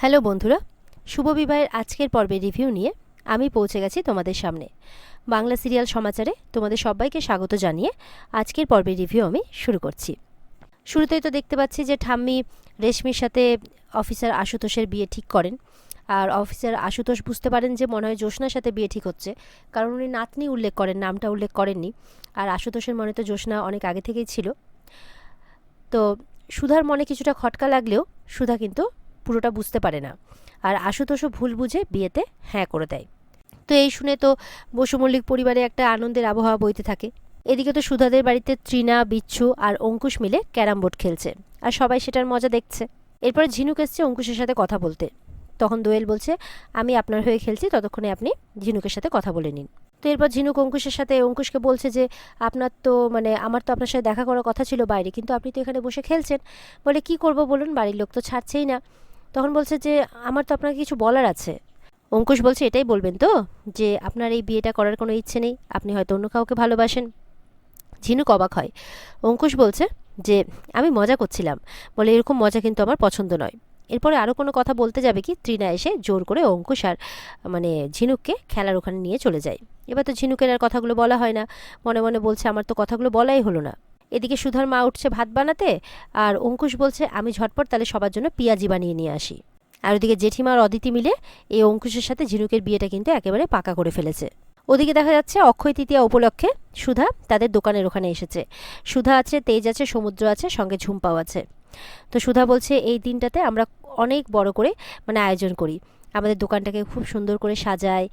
Hello বন্ধুরা, শুভ বিবাহের আজকের পর্বের রিভিউ নিয়ে আমি পৌঁছে গেছি তোমাদের সামনে। বাংলা সিরিয়াল সমাচারে তোমাদের সবাইকে স্বাগত জানিয়ে আজকের পর্বের রিভিউ আমি শুরু করছি। শুরুতেই তো দেখতে পাচ্ছি যে ঠাম্মি রেশমির সাথে অফিসার আশুতোষের বিয়ে ঠিক করেন। আর অফিসার আশুতোষ বুঝতে পারেন যে মনে হয় জ্যোৎস্নার সাথে বিয়ে ঠিক হচ্ছে, কারণ উনি নাতনি উল্লেখ করেন, নামটা উল্লেখ করেননি। আর আশুতোষের মনে তো জ্যোৎস্না অনেক আগে থেকেই ছিল। তো সুধার মনে কিছুটা খটকা লাগলেও সুধা কিন্তু পুরোটা বুঝতে পারে না, আর আশুতোষও ভুল বুঝে বিয়েতে হ্যাঁ করে দেয়। তো এই শুনে তো বসু মল্লিক পরিবারে একটা আনন্দের আবহাওয়া বইতে থাকে। এদিকে তো সুধাদের বাড়িতে তৃণা, বিচ্ছু আর অঙ্কুশ মিলে ক্যারাম বোর্ড খেলছে, আর সবাই সেটার মজা দেখছে। এরপরে ঝিনুক এসছে অঙ্কুশের সাথে কথা বলতে। তখন দোয়েল বলছে, আমি আপনার হয়ে খেলছি, ততক্ষণে আপনি ঝিনুকের সাথে কথা বলে নিন। তো এরপর ঝিনুক অঙ্কুশকে বলছে যে আপনার তো আমার তো আপনার সাথে দেখা করার কথা ছিল বাইরে, কিন্তু আপনি তো এখানে বসে খেলছেন। বলে কি করব বলুন, বাড়ির লোক তো ছাড়ছেই না। তখন বলছে যে আমার তো আপনাকে কিছু বলার আছে। অঙ্কুশ বলছে, এটাই বলবেন তো যে আপনার এই বিয়েটা করার কোনো ইচ্ছে নেই, আপনি হয়তো অন্য কাউকে ভালোবাসেন। ঝিনুক অবাক হয়। অঙ্কুশ বলছে যে আমি মজা করছিলাম। বলে এরকম মজা কিন্তু আমার পছন্দ নয়। এরপরে আরও কোনো কথা বলতে যাবে কি তৃণা এসে জোর করে অঙ্কুশ আর ঝিনুককে খেলার ওখানে নিয়ে চলে যায়। এবার তো ঝিনুকের আর কথাগুলো বলা হয় না, মনে মনে বলছে আমার তো কথাগুলো বলাই হলো না। এদিকে সুধার মা উঠছে ভাত বানাতে, আর অঙ্কুশ বলছে আমি ঝটপট তাহলে সবার জন্য পিঁয়াজি বানিয়ে নিয়ে আসি। আর ওদিকে জেঠিমা আর অদিতি মিলে এই অঙ্কুশের সাথে ঝিনুকের বিয়েটা কিন্তু একেবারে পাকা করে ফেলেছে। ওদিকে দেখা যাচ্ছে অক্ষয় তৃতীয়া উপলক্ষে সুধা তাদের দোকানের ওখানে এসেছে। সুধা আছে, তেজ আছে, সমুদ্র আছে, সঙ্গে ঝুম্পাও আছে। তো সুধা বলছে এই দিনটাতে আমরা অনেক বড় করে আয়োজন করি, আমাদের দোকানটাকে খুব সুন্দর করে সাজাই,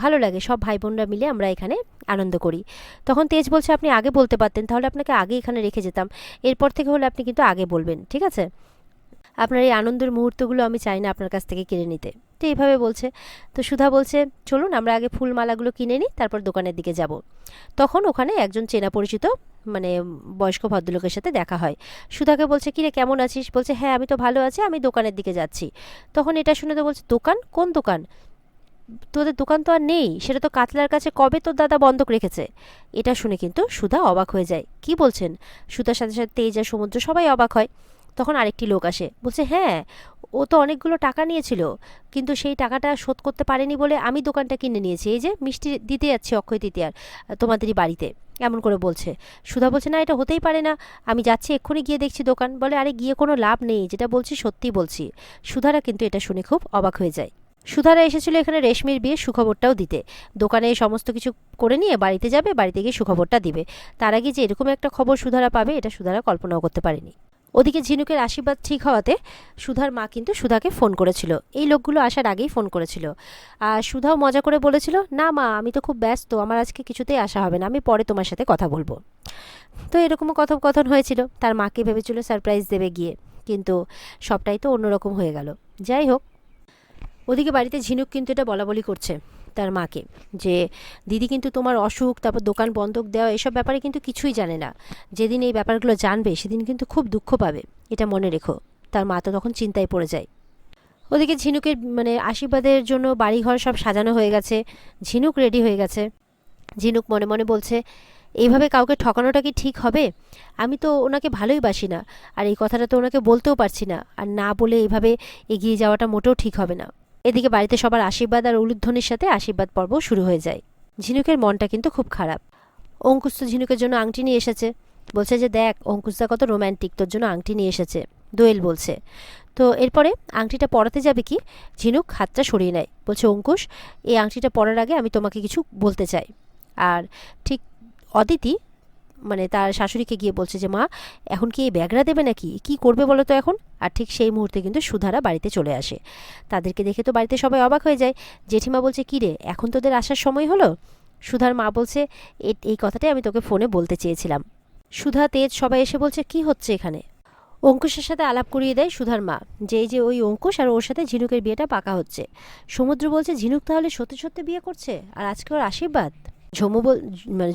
ভালো লাগে, সব ভাই বোনরা মিলে আমরা এখানে আনন্দ করি। তখন তেজ বলছে আপনি আগে বলতে পারতেন, তাহলে আপনাকে আগে এখানে রেখে যেতাম, এরপর থেকে হলে আপনি কিন্তু আগে বলবেন, ঠিক আছে? আপনার এই আনন্দের মুহূর্তগুলো আমি চাই না আপনার কাছ থেকে কেড়ে নিতে। তো এইভাবে বলছে। তো সুধা বলছে চলুন আমরা আগে ফুলমালাগুলো কিনে নিই, তারপর দোকানের দিকে যাব। তখন ওখানে একজন চেনা পরিচিত বয়স্ক ভদ্রলোকের সাথে দেখা হয়। সুধাকে বলছে কিরে কেমন আছিস? বলছে হ্যাঁ আমি তো ভালো আছি, আমি দোকানের দিকে যাচ্ছি। তখন এটা শুনে তো বলছে দোকান? কোন দোকান? তোদের দোকান তো আর নেই, সেটা তো কাতলার কাছে কবে তোর দাদা বন্ধক রেখেছে। এটা শুনে কিন্তু সুধা অবাক হয়ে যায়। কি বলছেন? সুধার সাথে সাথে তেজ আর সমুদ্র সবাই অবাক হয়। তখন আরেকটি লোক আসে, বলছে হ্যাঁ ও তো অনেকগুলো টাকা নিয়েছিল, কিন্তু সেই টাকাটা শোধ করতে পারেনি বলে আমি দোকানটা কিনে নিয়েছি, এই যে মিষ্টি দিতে যাচ্ছি অক্ষয় তৃতীয়ার তোমাদেরই বাড়িতে, এমন করে বলছে। সুধা বলছে না এটা হতেই পারে না, আমি যাচ্ছি এক্ষুনি গিয়ে দেখছি দোকান। বলে আরে গিয়ে কোনো লাভ নেই, যেটা বলছি সত্যি বলছি। সুধারা কিন্তু এটা শুনে খুব অবাক হয়ে যায়। সুধারা এসেছিল এখানে রেশমির বিয়ে সুখবরটাও দিতে। দোকানে সমস্ত কিছু করে নিয়ে বাড়িতে যাবে, বাড়িতে গিয়ে সুখবরটা দিবে। তার আগে যে এরকম একটা খবর সুধারা পাবে, এটা সুধারা কল্পনাও করতে পারেনি। ওদিকে ঝিনুকের আশীর্বাদ ঠিক হওয়াতে সুধার মা কিন্তু সুধাকে ফোন করেছিল, এই লোকগুলো আসার আগেই ফোন করেছিল। আর সুধাও মজা করে বলেছিল না মা আমি তো খুব ব্যস্ত, আমার আজকে কিছুতেই আসা হবে না, আমি পরে তোমার সাথে কথা বলবো। তো এরকমও কথোপকথন হয়েছিল। তার মাকে ভেবেছিল সারপ্রাইজ দেবে গিয়ে, কিন্তু সবটাই তো অন্যরকম হয়ে গেল। যাই হোক, ওদিকে বাড়িতে ঝিনুক কিন্তু এটা বলাবলি করছে তার মাকে যে দিদি কিন্তু তোমার অসুখ, তারপর দোকান বন্ধক দেওয়া, এসব ব্যাপারে কিন্তু কিছুই জানে না। যেদিন এই ব্যাপারগুলো জানবে সেদিন কিন্তু খুব দুঃখ পাবে, এটা মনে রেখো। তার মা তো তখন চিন্তায় পড়ে যায়। ওদিকে ঝিনুকের আশীর্বাদের জন্য বাড়িঘর সব সাজানো হয়ে গেছে, ঝিনুক রেডি হয়ে গেছে। ঝিনুক মনে মনে বলছে এইভাবে কাউকে ঠকানোটা কি ঠিক হবে? আমি তো ওনাকে ভালোই বাসি না, আর এই কথাটা তো ওনাকে বলতেও পারছি না, আর না বলে এইভাবে এগিয়ে যাওয়াটা মোটেও ঠিক হবে না। এদিকে বাড়িতে সবার আশীর্বাদ আর উলুধ্বনির সাথে আশীর্বাদ পর্ব শুরু হয়ে যায়। ঝিনুকের মনটা কিন্তু খুব খারাপ। অঙ্কুশ তো ঝিনুকের জন্য আংটি নিয়ে এসেছে, বলছে যে দেখ অঙ্কুশদা কত রোম্যান্টিক, তোর জন্য আংটি নিয়ে এসেছে, দোয়েল বলছে। তো এরপরে আংটিটা পরাতে যাবে কি ঝিনুক হাতটা সরিয়ে নেয়, বলছে অঙ্কুশ এই আংটিটা পরার আগে আমি তোমাকে কিছু বলতে চাই। আর ঠিক অদিতি তার শাশুড়িকে গিয়ে বলছে যে মা এখন কি এই ব্যাগরা দেবে নাকি, কি করবে বলো তো এখন? আর ঠিক সেই মুহূর্তে কিন্তু সুধারা বাড়িতে চলে আসে। তাদেরকে দেখে তো বাড়িতে সবাই অবাক হয়ে যায়। জেঠিমা বলছে কী রে এখন তোদের আসার সময় হলো? সুধার মা বলছে এই কথাটাই আমি তোকে ফোনে বলতে চেয়েছিলাম। সুধা, তেজ সবাই এসে বলছে কি হচ্ছে এখানে? অঙ্কুশের সাথে আলাপ করিয়ে দেয় সুধার মা যে এই যে ওই অঙ্কুশ আর ওর সাথে ঝিনুকের বিয়েটা পাকা হচ্ছে। সমুদ্র বলছে ঝিনুক তাহলে সত্যি সত্যি বিয়ে করছে, আর আজকে ওর আশীর্বাদ।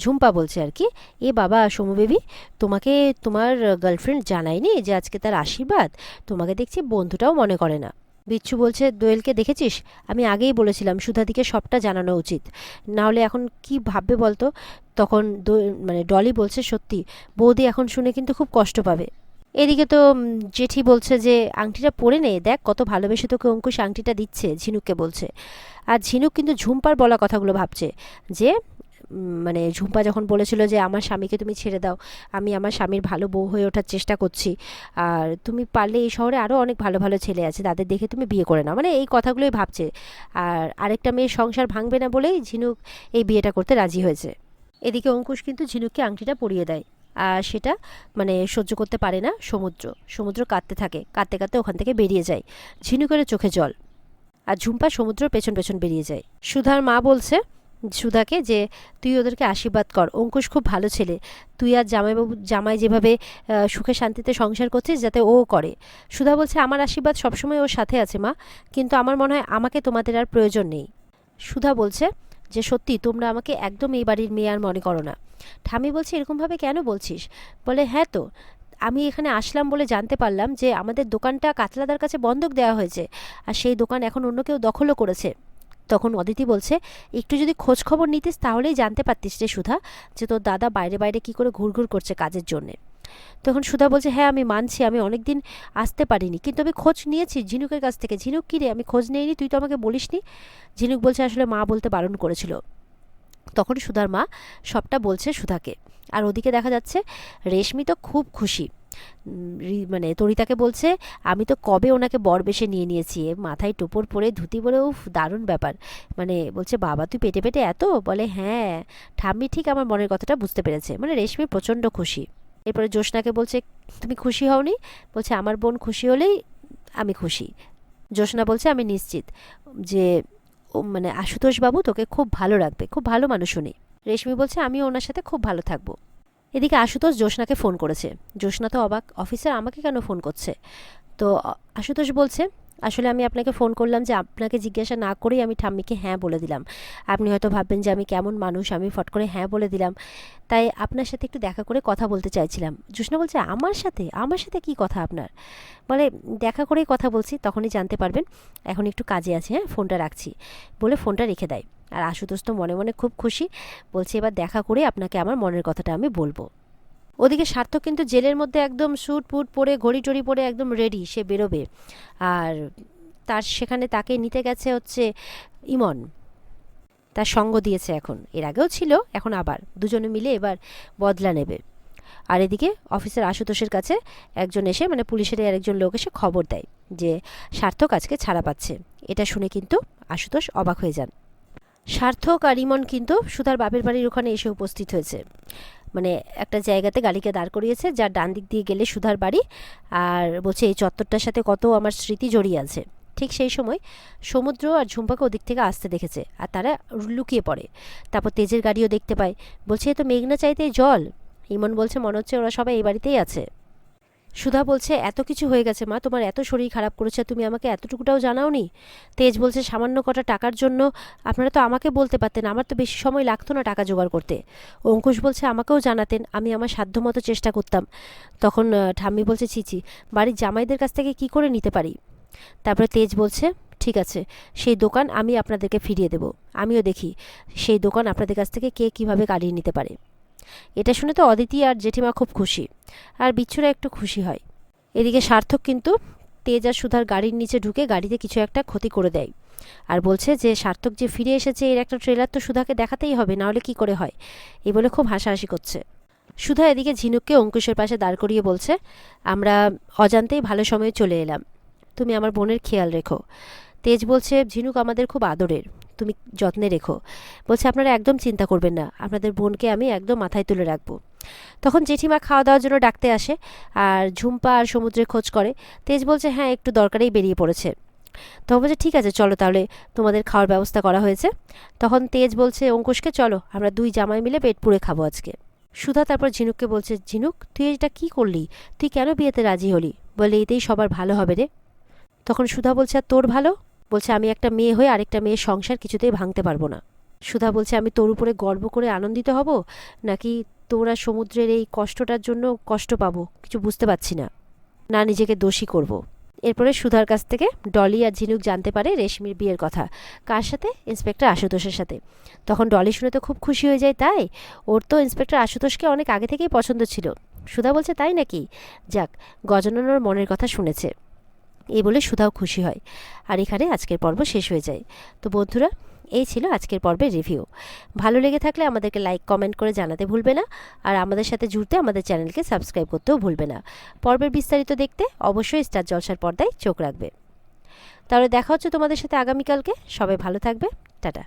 ঝুম্পা বলছে আর কি, এ বাবা সমু বেবি, তোমাকে তোমার গার্লফ্রেন্ড জানায়নি যে আজকে তার আশীর্বাদ? তোমাকে দেখছি বন্ধুটাও মনে করে না। বিচ্ছু বলছে দোয়েলকে দেখেছিস, আমি আগেই বলেছিলাম সুধাদিকে সবটা জানানো উচিত, নাহলে এখন কি ভাববে বলতো? তখন ডলি বলছে সত্যি বৌদি এখন শুনে কিন্তু খুব কষ্ট পাবে। এদিকে তো জেঠি বলছে যে আংটিটা পরে নে, দেখ কত ভালোবেসে তোকে অঙ্কুশ আংটিটা দিচ্ছে, ঝিনুককে বলছে। আর ঝিনুক কিন্তু ঝুম্পার বলা কথাগুলো ভাবছে যে মানে ঝুম্পা যখন বলেছিল যে আমার স্বামীকে তুমি ছেড়ে দাও, আমি আমার স্বামীর ভালো বউ হয়ে ওঠার চেষ্টা করছি, আর তুমি পারলে এই শহরে আরও অনেক ভালো ভালো ছেলে আছে, তাদের দেখে তুমি বিয়ে করে নাও, মানে এই কথাগুলোই ভাবছে। আর আরেকটা মেয়ের সংসার ভাঙবে না বলেই ঝিনুক এই বিয়েটা করতে রাজি হয়েছে। এদিকে অঙ্কুশ কিন্তু ঝিনুককে আংটিটা পরিয়ে দেয়। আর সেটা মানে সহ্য করতে পারে না সমুদ্র। সমুদ্র কাঁদতে থাকে, কাঁদতে কাঁদতে ওখান থেকে বেরিয়ে যায়। ঝিনুকের চোখে জল। আর ঝুম্পা সমুদ্রের পেছন পেছন বেরিয়ে যায়। সুধার মা বলছে সুধাকে যে তুই ওদেরকে আশীর্বাদ কর, অঙ্কুশ খুব ভালো ছেলে, তুই আর জামাই যেভাবে সুখে শান্তিতে সংসার করছিস যাতে ও করে। সুধা বলছে আমার আশীর্বাদ সবসময় ওর সাথে আছে মা, কিন্তু আমার মনে হয় আমাকে তোমাদের আর প্রয়োজন নেই। সুধা বলছে যে সত্যি তোমরা আমাকে একদম এই বাড়ির মেয়ে আর মনে করো না। ঠামি বলছে এরকমভাবে কেন বলছিস? বলে হ্যাঁ তো, আমি এখানে আসলাম বলে জানতে পারলাম যে আমাদের দোকানটা কাতলাদার কাছে বন্ধক দেওয়া হয়েছে, আর সেই দোকান এখন অন্য কেউ দখলও করেছে। তখন অদিতি বলছে একটু যদি খোঁজ খবর নিতিস তাহলেই জানতে পারতিস রে সুধা, যে তোর দাদা বাইরে বাইরে কি করে ঘুরঘুর করছে কাজের জন্যে। তখন সুধা বলছে হ্যাঁ আমি মানছি, আমি অনেক দিন আসতে পারিনি, কিন্তু আমি খোঁজ নিয়েছি ঝিনুকের কাছ থেকে। ঝিনুক কী রে, আমি খোঁজ নেইনি, তুই তো আমাকে বলিসনি। ঝিনুক বলছে আসলে মা বলতে বারণ করেছিল। তখন সুধার মা সবটা বলছে সুধাকে। আর ওদিকে দেখা যাচ্ছে রেশমি তো খুব খুশি। মানে তরিতাকে বলছে আমি তো কবে ওনাকে বর বেশে নিয়ে নিয়েছি, মাথায় টোপর পরে ধুতি পরে, উফ দারুণ ব্যাপার। মানে বলছে বাবা তুই পেটে পেটে এত, বলে হ্যাঁ ঠাম্মি ঠিক আমার মনের কথাটা বুঝতে পেরেছে। মানে রেশমি প্রচণ্ড খুশি। এরপরে জ্যোৎস্নাকে বলছে তুমি খুশি হওনি? বলছে আমার বোন খুশি হলেই আমি খুশি। জ্যোৎস্না বলছে আমি নিশ্চিত যে মানে আশুতোষ বাবু তোকে খুব ভালো রাখবে, খুব ভালো মানুষ উনি। রেশমি বলছে আমিও ওনার সাথে খুব ভালো থাকবো। এদিকে আশুতোষ জ্যোৎস্নাকে ফোন করেছে। জ্যোৎস্না তো অবাক, অফিসার আমাকে কেন ফোন করছে? তো আশুতোষ বলছে আসলে আমি আপনাকে ফোন করলাম যে আপনাকে জিজ্ঞাসা না করেই আমি ঠাম্মিকে হ্যাঁ বলে দিলাম। আপনি হয়তো ভাববেন যে আমি কেমন মানুষ, আমি ফট করে হ্যাঁ বলে দিলাম, তাই আপনার সাথে একটু দেখা করে কথা বলতে চাইছিলাম। জ্যোৎস্না বলছে আমার সাথে? আমার সাথে কি কথা আপনার? বলে দেখা করেই কথা বলছি, তখনই জানতে পারবেন, এখন একটু কাজে আছে, হ্যাঁ ফোনটা রাখছি, বলে ফোনটা রেখে দেয়। আর আশুতোষ তো মনে মনে খুব খুশি, বলছে এবার দেখা করে আপনাকে আমার মনের কথাটা আমি বলবো। ওদিকে সার্থক কিন্তু জেলের মধ্যে একদম স্যুট পুট পরে ঘড়ি টড়ি পরে একদম রেডি, সে বেরোবে। আর তার সেখানে তাকে নিতে গেছে হচ্ছে ইমন, তার সঙ্গ দিয়েছে এখন, এর আগেও ছিল, এখন আবার দুজনে মিলে এবার বদলা নেবে। আর এদিকে অফিসার আশুতোষের কাছে একজন এসে, মানে পুলিশের আরেকজন লোক এসে খবর দেয় যে সার্থক আজকে ছাড়া পাচ্ছে। এটা শুনে কিন্তু আশুতোষ অবাক হয়ে যান। সার্থক আর ইমন কিন্তু সুধার বাপের বাড়ির ওখানে এসে উপস্থিত হয়েছে। মানে একটা জায়গাতে গাড়িকে দাঁড় করিয়েছে, যার ডান দিক দিয়ে গেলে সুধার বাড়ি, আর বলছে এই চত্বরটার সাথে কত আমার স্মৃতি জড়িয়ে আছে। ঠিক সেই সময় সমুদ্র আর ঝুম্পাকে ওদিক থেকে আসতে দেখেছে, আর তারা লুকিয়ে পড়ে। তারপর তেজের গাড়িও দেখতে পায়। বলছে এ তো মেঘনা চাইতে জল। ইমন বলছে মনে হচ্ছে ওরা সবাই এই বাড়িতেই আছে। সুধা বলছে এত কিছু হয়ে গেছে মা, তোমার এত শরীর খারাপ করেছে, তুমি আমাকে এতটুকুটাও জানাওনি। তেজ বলছে সামান্য কটা টাকার জন্য আপনারা তো আমাকে বলতে পারতেন, আমার তো বেশি সময় লাগতো না টাকা জোগাড় করতে। অঙ্কুশ বলছে আমাকেও জানাতেন, আমি আমার সাধ্যমতো চেষ্টা করতাম। তখন ঠাম্মি বলছে ছিছি, বাড়ির জামাইদের কাছ থেকে কি করে নিতে পারি। তারপরে তেজ বলছে ঠিক আছে, সেই দোকান আমি আপনাদেরকে ফিরিয়ে দেব, আমিও দেখি সেই দোকান আপনাদের কাছ থেকে কে কীভাবে কাটিয়ে নিতে পারে। এটা শুনে তো অদিতি আর জেঠিমা খুব খুশি, আর বিচ্ছুরা একটু খুশি হয়। এদিকে সার্থক কিন্তু তেজ আর সুধার গাড়ির নিচে ঢুকে গাড়িতে কিছু একটা ক্ষতি করে দেয়। আর বলছে যে সার্থক যে ফিরে এসেছে এর একটা ট্রেলার তো সুধাকে দেখাতেই হবে, নাহলে কি করে হয়, এই বলে খুব হাসাহাসি করছে। সুধা এদিকে ঝিনুককে অঙ্কুশের পাশে দাঁড় করিয়ে বলছে আমরা অজান্তেই ভালো সময়ে চলে এলাম, তুমি আমার বোনের খেয়াল রেখো। তেজ বলছে ঝিনুক আমাদের খুব আদরের, তুমি যত্নে রেখো। বলছে আপনারা একদম চিন্তা করবেন না, আপনাদের বোনকে আমি একদম মাথায় তুলে রাখবো। তখন জেঠিমা খাওয়া দাওয়ার জন্য ডাকতে আসে, আর ঝুম্পা আর সমুদ্রের খোঁজ করে। তেজ বলছে হ্যাঁ একটু দরকারেই বেরিয়ে পড়েছে। তখন বলছে ঠিক আছে চলো তাহলে, তোমাদের খাওয়ার ব্যবস্থা করা হয়েছে। তখন তেজ বলছে অঙ্কুশকে চলো আমরা দুই জামাই মিলে পেট পুড়ে খাবো আজকে। সুধা তারপর ঝিনুককে বলছে ঝিনুক তুই এটা কি করলি, তুই কেন বিয়েতে রাজি হলি? বলে এতেই সবার ভালো হবে রে। তখন সুধা বলছে আর তোর ভালো? বলছে আমি একটা মেয়ে হয়ে আরেকটা মেয়ের সংসার কিছুতেই ভাঙতে পারবো না। সুধা বলছে আমি তোর উপরে গর্ব করে আনন্দিত হব, নাকি তোরা সমুদ্রের এই কষ্টটার জন্য কষ্ট পাবো, কিছু বুঝতে পারছি না, না নিজেকে দোষী করব। এরপরে সুধার কাছ থেকে ডলি আর ঝিনুক জানতে পারে রেশমির বিয়ের কথা। কার সাথে? ইন্সপেক্টর আশুতোষের সাথে। তখন ডলি শুনে তো খুব খুশি হয়ে যায়, তাই ওর তো ইন্সপেক্টর আশুতোষকে অনেক আগে থেকেই পছন্দ ছিল। সুধা বলছে তাই নাকি, যাক গজানন মনের কথা শুনেছে, এই বলে সুধাও খুশি হয়। আর এখানে আজকের পর্ব শেষ হয়ে যায়। তো বন্ধুরা, এই ছিল আজকের পর্বের রিভিউ। ভালো লেগে থাকলে আমাদেরকে লাইক কমেন্ট করে জানাতে ভুলবে না, আর আমাদের সাথে জুড়তে আমাদের চ্যানেলকে সাবস্ক্রাইব করতেও ভুলবে না। পর্বের বিস্তারিত দেখতে অবশ্যই স্টার জলসার পর্দায় চোখ রাখবে। তাহলে দেখা হচ্ছে তোমাদের সাথে আগামীকালকে। সবাই ভালো থাকবে। টাটা।